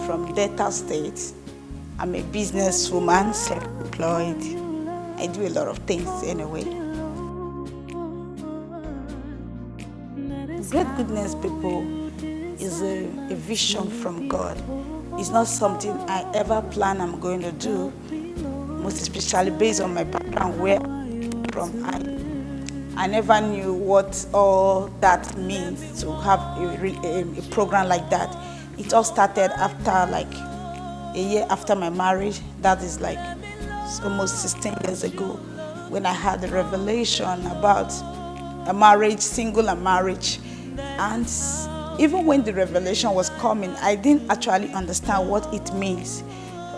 from Delta State. I'm a businesswoman, self-employed. I do a lot of things anyway. Great goodness, people, is a vision from God. It's not something I ever plan I'm going to do, most especially based on my background where I'm from. I never knew what all that means to have a program like that. It all started after like a year after my marriage. That is like almost 16 years ago, when I had the revelation about a marriage, single and marriage. And even when the revelation was coming, I didn't actually understand what it means,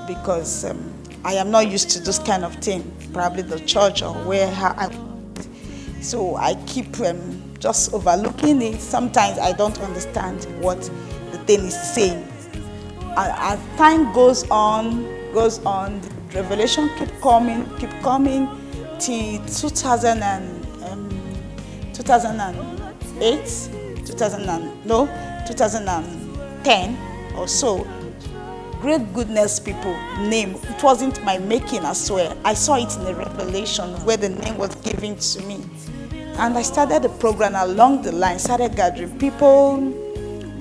because I am not used to this kind of thing, probably the church or where so I keep just overlooking it. Sometimes I don't understand what the thing is saying. As time goes on, the revelation keep coming till 2008, 2010 or so. Great goodness, people, name, it wasn't my making, I swear. I saw it in the revelation where the name was given to me. And I started the program along the line, started gathering people,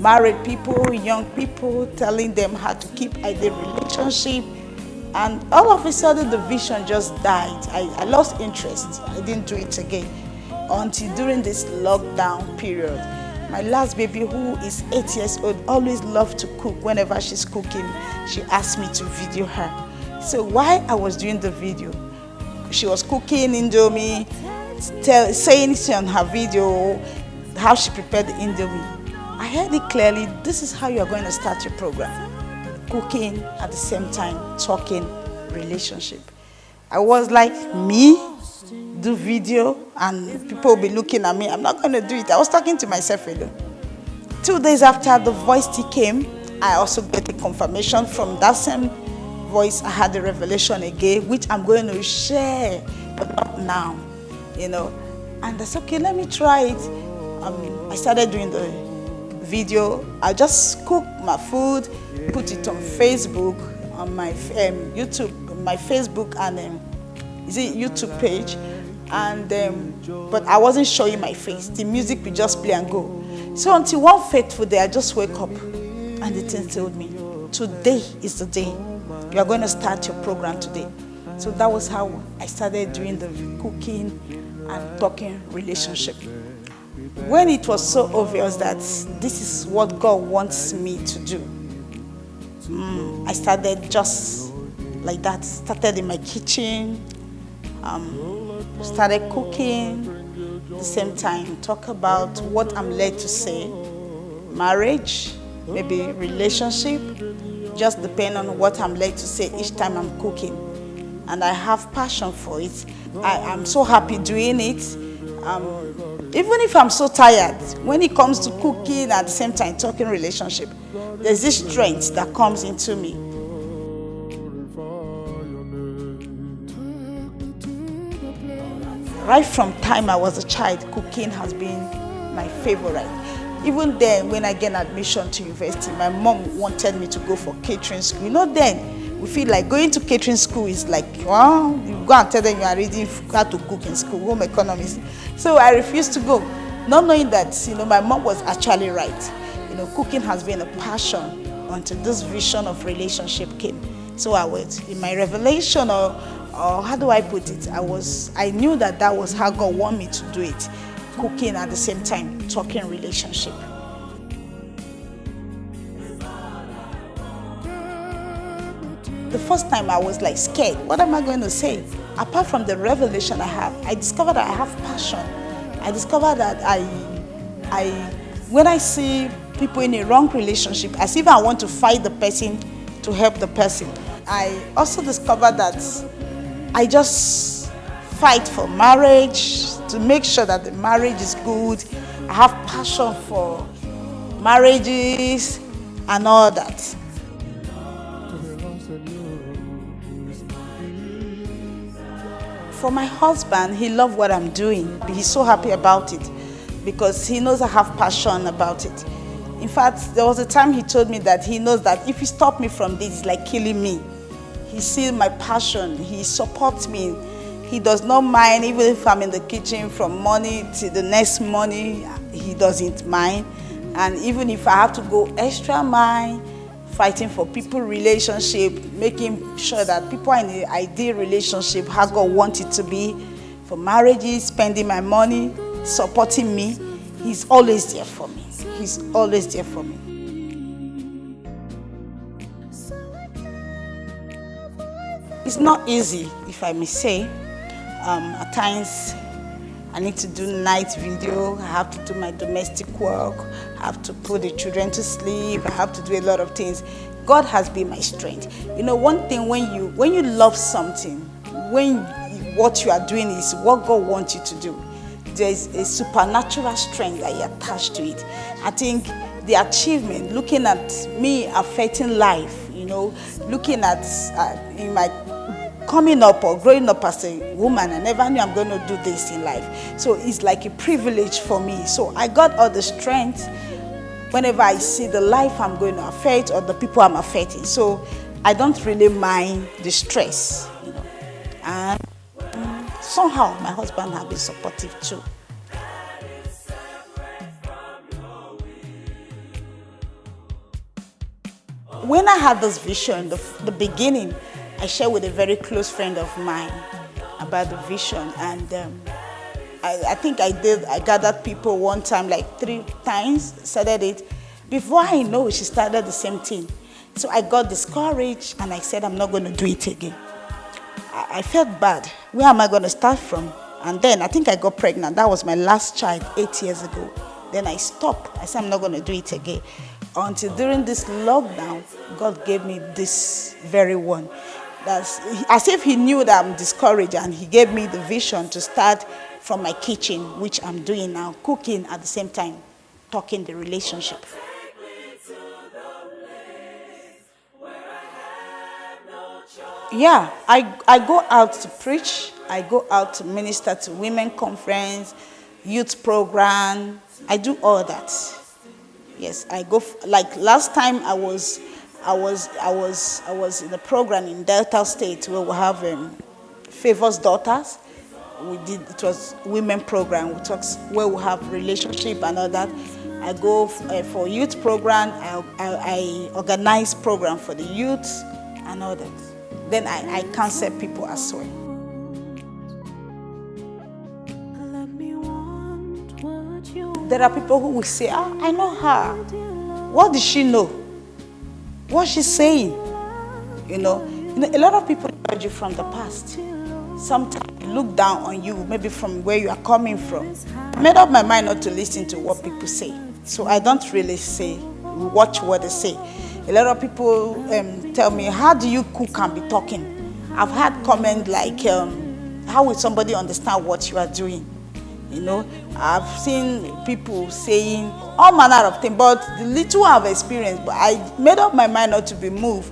married people, young people, telling them how to keep a relationship. And all of a sudden, the vision just died. I lost interest. I didn't do it again until during this lockdown period. My last baby, who is 8 years old, always loved to cook. Whenever she's cooking, she asked me to video her. So while I was doing the video, she was cooking Indomie, saying on her video how she prepared the Indomie. I heard it clearly. This is how you are going to start your program. Cooking at the same time, talking relationship. I was like, me? Do video and people will be looking at me? I'm not going to do it. I was talking to myself alone. 2 days after the voice came, I also get a confirmation from that same voice. I had the revelation again, which I'm going to share, but not now, And I said, okay, let me try it. I started doing the video. I just cook my food, put it on Facebook, on my YouTube, my Facebook and YouTube page. And but I wasn't showing my face. The music would just play and go. So until one fateful day, I just wake up and the thing told me, today is the day. You are going to start your program today. So that was how I started doing the cooking and talking relationship. When it was so obvious that this is what God wants me to do, I started just like that. Started in my kitchen. Started cooking, at the same time talk about what I'm led to say, marriage, maybe relationship, just depend on what I'm led to say each time I'm cooking. And I have passion for it. I'm so happy doing it. Even if I'm so tired, when it comes to cooking at the same time talking relationship, there's this strength that comes into me. Right from time I was a child, cooking has been my favorite. Even then, when I get admission to university, my mom wanted me to go for catering school. Then we feel like going to catering school is like, well, you go and tell them you are reading how to cook in school, home economics. So I refused to go, not knowing that my mom was actually right. Cooking has been a passion until this vision of relationship came. So I was in my revelation, or how do I put it? I knew that was how God wanted me to do it. Cooking at the same time, talking relationship. The first time I was like scared. What am I going to say? Apart from the revelation I have, I discovered that I have passion. I discovered that when I see people in a wrong relationship, as if I want to fight the person to help the person. I also discovered that I just fight for marriage, to make sure that the marriage is good. I have passion for marriages and all that. For my husband, he loves what I'm doing. He's so happy about it because he knows I have passion about it. In fact, there was a time he told me that he knows that if he stopped me from this, it's like killing me. He sees my passion. He supports me. He does not mind, even if I'm in the kitchen from morning to the next morning, he doesn't mind. And even if I have to go extra mile, fighting for people relationship, making sure that people are in the ideal relationship, how God wants it to be, for marriages, spending my money, supporting me, he's always there for me. He's always there for me. It's not easy, if I may say. At times, I need to do night video, I have to do my domestic work, I have to put the children to sleep, I have to do a lot of things. God has been my strength. You know, one thing, when you love something, when what you are doing is what God wants you to do, there's a supernatural strength that you attach to it. I think the achievement, looking at me affecting life, you know, looking at in my coming up or growing up as a woman, I never knew I'm going to do this in life. So it's like a privilege for me. So I got all the strength whenever I see the life I'm going to affect or the people I'm affecting. So I don't really mind the stress, you know. And somehow my husband has been supportive too. When I had this vision, the beginning, I shared with a very close friend of mine about the vision, and I think I gathered people one time, like 3 times, started it. Before I know, she started the same thing. So I got discouraged, and I said, I'm not going to do it again. I felt bad. Where am I going to start from? And then I think I got pregnant. That was my last child 8 years ago. Then I stopped. I said, I'm not going to do it again. Until during this lockdown, God gave me this very one. That's as if he knew that I'm discouraged, and he gave me the vision to start from my kitchen, which I'm doing now, cooking at the same time, talking the relationship. Yeah, I go out to preach, I go out to minister to women conference, youth program, I do all that. Yes, I go, like last time I was in a program in Delta State where we have Favor's Daughters. It was women program. We talk where we have relationship and all that. I go for youth program. I organize program for the youth and all that. Then I counsel people as well. There are people who will say, I know her. What does she know? What's she saying? You know, a lot of people judge you from the past. Sometimes look down on you, maybe from where you are coming from. I made up my mind not to listen to what people say. So I don't really watch what they say. A lot of people tell me, how do you cook and be talking? I've had comments like, how will somebody understand what you are doing? You know, I've seen people saying all manner of things, but the little I've experienced, but I made up my mind not to be moved.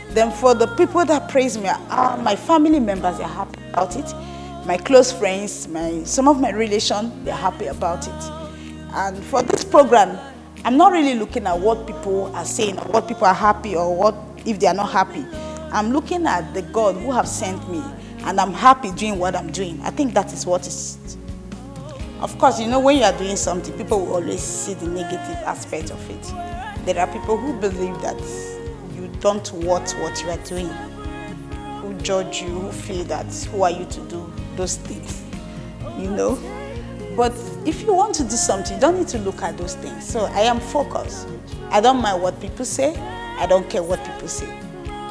Then for the people that praise me, my family members are happy about it. My close friends, some of my relations, they're happy about it. And for this program, I'm not really looking at what people are saying or what people are happy or what if they are not happy. I'm looking at the God who have sent me, and I'm happy doing what I'm doing. I think that is what is. Of course, you know, when you are doing something, people will always see the negative aspect of it. There are people who believe that you don't want what you are doing, who judge you, who feel that, who are you to do those things, you know? But if you want to do something, you don't need to look at those things. So I am focused. I don't mind what people say. I don't care what people say.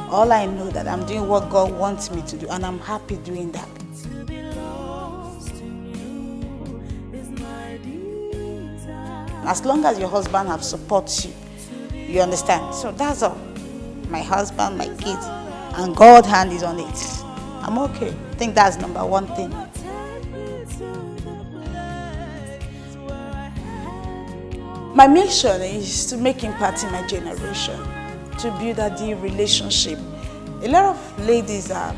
All I know that I'm doing what God wants me to do, and I'm happy doing that. As long as your husband have supports you, you understand? So that's all. My husband, my kids, and God's hand is on it. I'm okay. I think that's number one thing. My mission is to make impact in my generation, to build a deep relationship. A lot of ladies are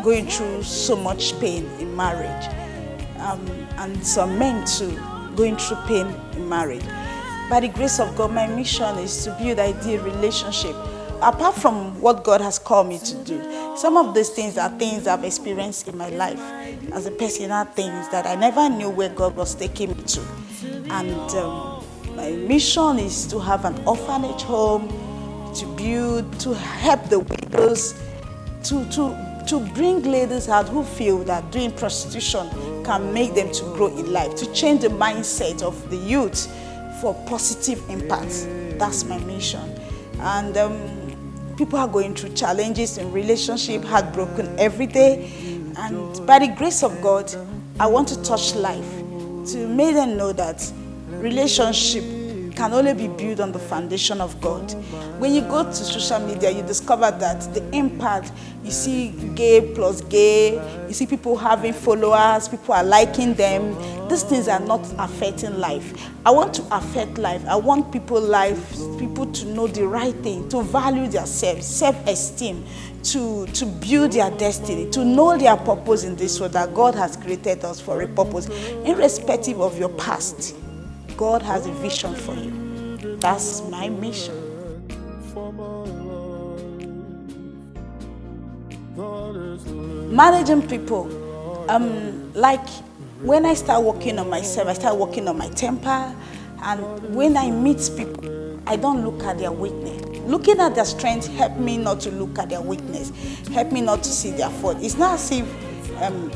going through so much pain in marriage, and some men too, going through pain in marriage. by the grace of God, my mission is to build ideal relationship. Apart from what God has called me to do, some of these things are things I've experienced in my life as a personal things that I never knew where God was taking me to. And my mission is to have an orphanage home, to build, to help the widows, to bring ladies out who feel that doing prostitution can make them to grow in life, to change the mindset of the youth for positive impact. That's my mission. And people are going through challenges in relationship, heartbroken every day. And by the grace of God, I want to touch life to make them know that relationship can only be built on the foundation of God. When you go to social media, you discover that the impact, you see gay plus gay, you see people having followers, people are liking them. These things are not affecting life. I want to affect life. I want people to know the right thing, to value themselves, self-esteem, to build their destiny, to know their purpose in this world, that God has created us for a purpose. Irrespective of your past, God has a vision for you. That's my mission. Managing people, like when I start working on myself, I start working on my temper, and when I meet people, I don't look at their weakness. Looking at their strength help me not to look at their weakness, help me not to see their fault. It's not as if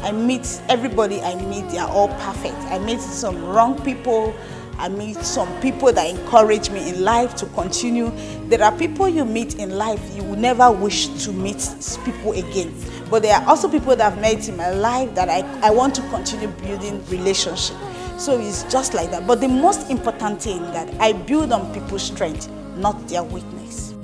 I meet everybody I meet, they are all perfect. I meet some wrong people. I meet some people that encourage me in life to continue. There are people you meet in life you will never wish to meet people again. But there are also people that I've met in my life that I want to continue building relationship. So it's just like that. But the most important thing that I build on people's strength, not their weakness.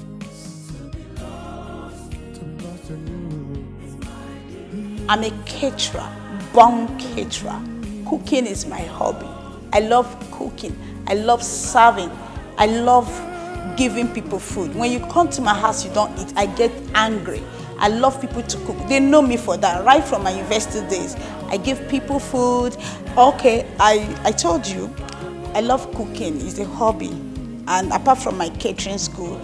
I'm a caterer, born caterer. Cooking is my hobby. I love cooking. I love serving. I love giving people food. When you come to my house, you don't eat, I get angry. I love people to cook. They know me for that. Right from my university days, I give people food. Okay, I told you, I love cooking. It's a hobby. And apart from my catering school,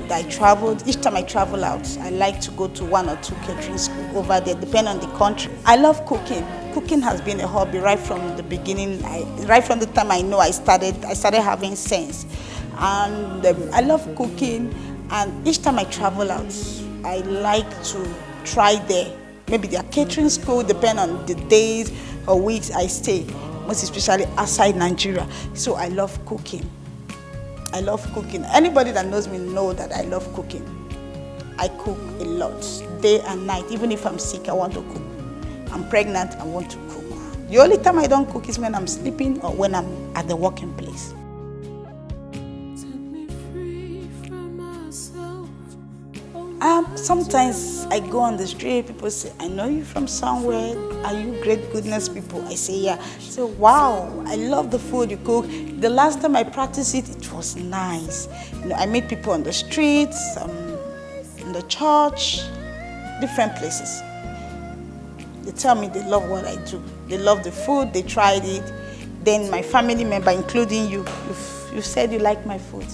that I traveled, each time I travel out, I like to go to 1 or 2 catering schools over there, depending on the country. I love cooking. Cooking has been a hobby right from the beginning. Right from the time I know I started having sense. And I love cooking. And each time I travel out, I like to try there. Maybe their catering school, depending on the days or weeks I stay, most especially outside Nigeria. So I love cooking. I love cooking. Anybody that knows me know that I love cooking. I cook a lot, day and night. Even if I'm sick, I want to cook. I'm pregnant, I want to cook. The only time I don't cook is when I'm sleeping or when I'm at the working place. Sometimes I go on the street, people say, I know you from somewhere. Are you great goodness people? I say, yeah. So, wow, I love the food you cook. The last time I practiced it, it was nice. I meet people on the streets, in the church, different places. They tell me they love what I do. They love the food, they tried it. Then my family member, including you, you said you like my food.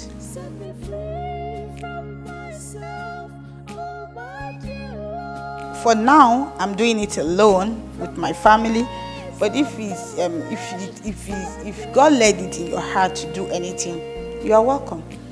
For now, I'm doing it alone with my family. But if God led it in your heart to do anything, you are welcome.